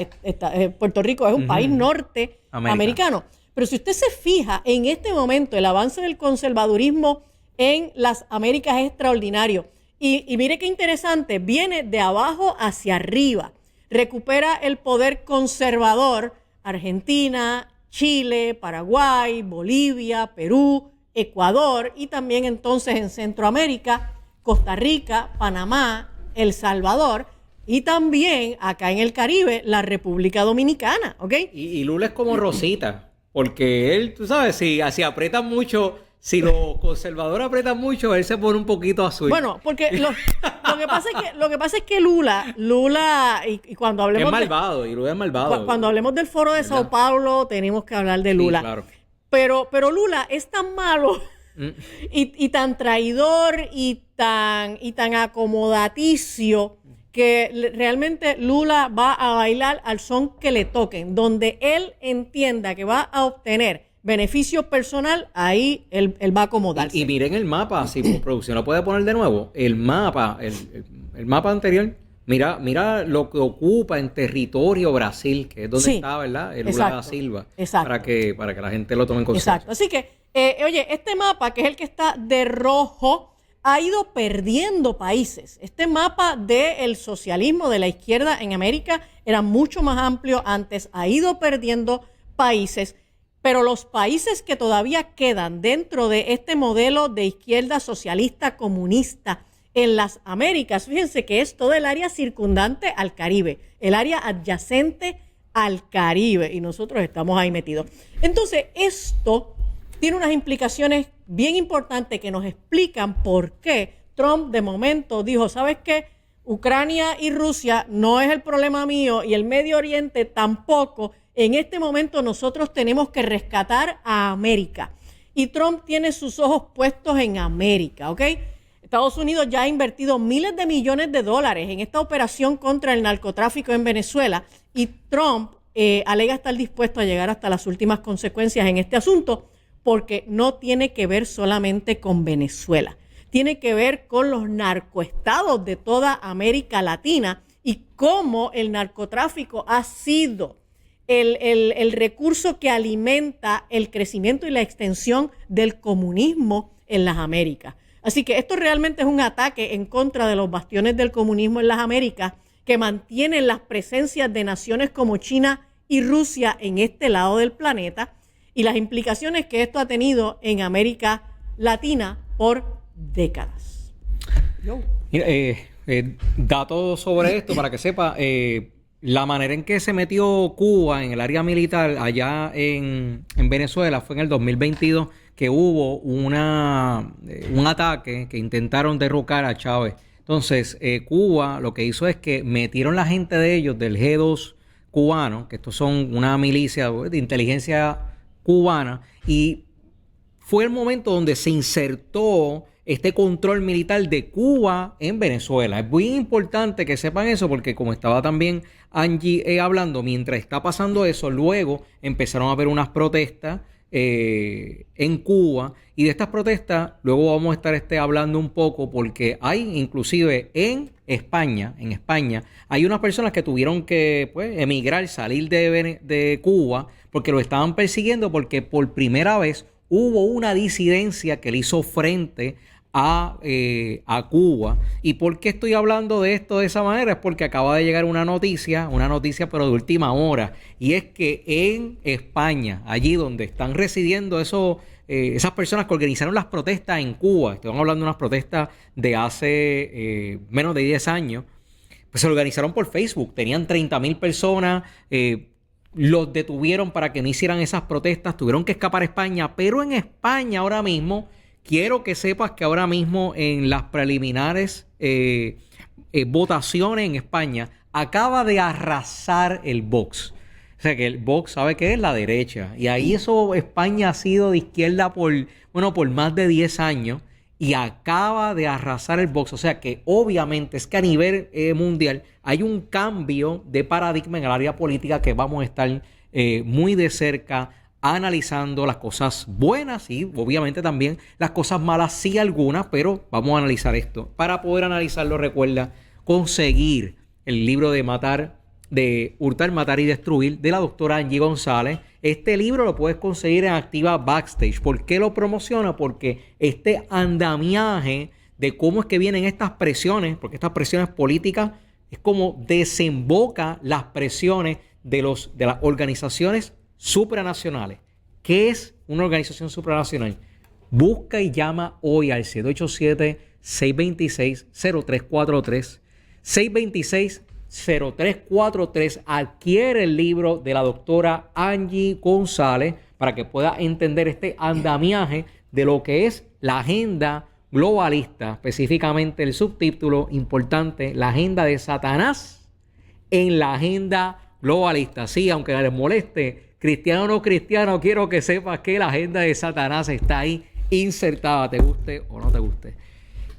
Puerto Rico es un país norteamericano. Pero si usted se fija, en este momento el avance del conservadurismo en las Américas es extraordinario. Y mire qué interesante, viene de abajo hacia arriba. Recupera el poder conservador Argentina, Chile, Paraguay, Bolivia, Perú, Ecuador y también entonces en Centroamérica, Costa Rica, Panamá, El Salvador y también acá en el Caribe, la República Dominicana, ¿ok? Y Lula es como Rosita, porque él, tú sabes, si aprieta mucho... si los conservadores apretan mucho, él se pone un poquito azul. Bueno, porque lo que pasa es que Lula, y cuando Que hablemos es malvado, y Lula es malvado. cuando hablemos del foro de Sao Paulo, tenemos que hablar de Lula. Sí, claro. Pero Lula es tan malo y tan traidor y tan acomodaticio que realmente Lula va a bailar al son que le toquen. Donde él entienda que va a obtener beneficio personal, ahí él va a acomodarse. Y miren el mapa, si producción lo puede poner de nuevo, el mapa anterior, mira lo que ocupa en territorio Brasil, que es donde está, ¿verdad? El Lula da Silva. Exacto. Para que la gente lo tome en consideración. Exacto. Así que, oye, este mapa, que es el que está de rojo, ha ido perdiendo países. Este mapa del socialismo de la izquierda en América era mucho más amplio antes, ha ido perdiendo países, pero los países que todavía quedan dentro de este modelo de izquierda socialista comunista en las Américas, fíjense que es todo el área circundante al Caribe, el área adyacente al Caribe, y nosotros estamos ahí metidos. Entonces, esto tiene unas implicaciones bien importantes que nos explican por qué Trump de momento dijo, ¿sabes qué? Ucrania y Rusia no es el problema mío y el Medio Oriente tampoco. En este momento nosotros tenemos que rescatar a América. Y Trump tiene sus ojos puestos en América, ¿ok? Estados Unidos ya ha invertido miles de millones de dólares en esta operación contra el narcotráfico en Venezuela y Trump alega estar dispuesto a llegar hasta las últimas consecuencias en este asunto, porque no tiene que ver solamente con Venezuela, tiene que ver con los narcoestados de toda América Latina y cómo el narcotráfico ha sido el recurso que alimenta el crecimiento y la extensión del comunismo en las Américas. Así que esto realmente es un ataque en contra de los bastiones del comunismo en las Américas que mantienen las presencias de naciones como China y Rusia en este lado del planeta, y las implicaciones que esto ha tenido en América Latina por décadas. Mira, datos sobre esto para que sepa, la manera en que se metió Cuba en el área militar allá en Venezuela fue en el 2022, que hubo un ataque que intentaron derrocar a Chávez. Entonces, Cuba lo que hizo es que metieron la gente de ellos, del G2 cubano, que estos son una milicia de inteligencia cubana, y fue el momento donde se insertó este control militar de Cuba en Venezuela. Es muy importante que sepan eso porque, como estaba también Angie hablando, mientras está pasando eso, luego empezaron a haber unas protestas en Cuba, y de estas protestas luego vamos a estar hablando un poco, porque hay inclusive en España hay unas personas que tuvieron que emigrar, salir de Cuba, porque lo estaban persiguiendo, porque por primera vez hubo una disidencia que le hizo frente a Cuba. ¿Y por qué estoy hablando de esto de esa manera? Es porque acaba de llegar una noticia pero de última hora, y es que en España, allí donde están residiendo esas personas que organizaron las protestas en Cuba, estamos hablando de unas protestas de hace menos de 10 años, pues se organizaron por Facebook, tenían 30,000 personas, los detuvieron para que no hicieran esas protestas, tuvieron que escapar a España, pero en España ahora mismo, quiero que sepas que ahora mismo en las preliminares votaciones en España acaba de arrasar el Vox. O sea que el Vox, ¿sabe qué es? La derecha. Y ahí España ha sido de izquierda por más de 10 años y acaba de arrasar el Vox. O sea que obviamente es que a nivel mundial hay un cambio de paradigma en el área política que vamos a estar muy de cerca analizando las cosas buenas y obviamente también las cosas malas, sí algunas, pero vamos a analizar esto. Para poder analizarlo, recuerda conseguir el libro de Hurtar, Matar y Destruir de la doctora Angie González. Este libro lo puedes conseguir en Activa Backstage. ¿Por qué lo promociona? Porque este andamiaje de cómo es que vienen estas presiones, porque estas presiones políticas es como desemboca las presiones de las organizaciones supranacionales. ¿Qué es una organización supranacional? Busca y llama hoy al 787-626-0343. 626-0343. Adquiere el libro de la doctora Angie González para que pueda entender este andamiaje de lo que es la agenda globalista, específicamente el subtítulo importante, la agenda de Satanás en la agenda globalista. Sí, aunque les moleste, cristiano o no cristiano, quiero que sepas que la agenda de Satanás está ahí insertada, te guste o no te guste.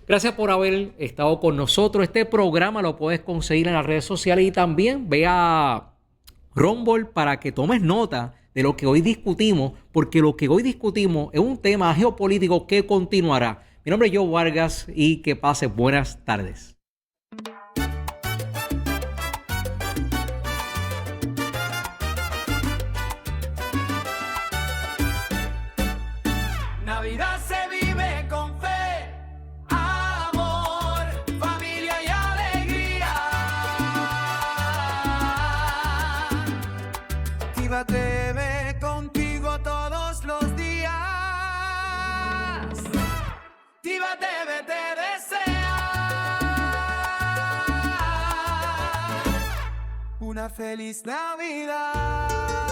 Gracias por haber estado con nosotros. Este programa lo puedes conseguir en las redes sociales y también ve a Rumble para que tomes nota de lo que hoy discutimos, porque lo que hoy discutimos es un tema geopolítico que continuará. Mi nombre es Joe Vargas y que pases buenas tardes. Navidad se vive con fe, amor, familia y alegría. Actívate, ve contigo todos los días. Actívate, ve, te desea una feliz Navidad.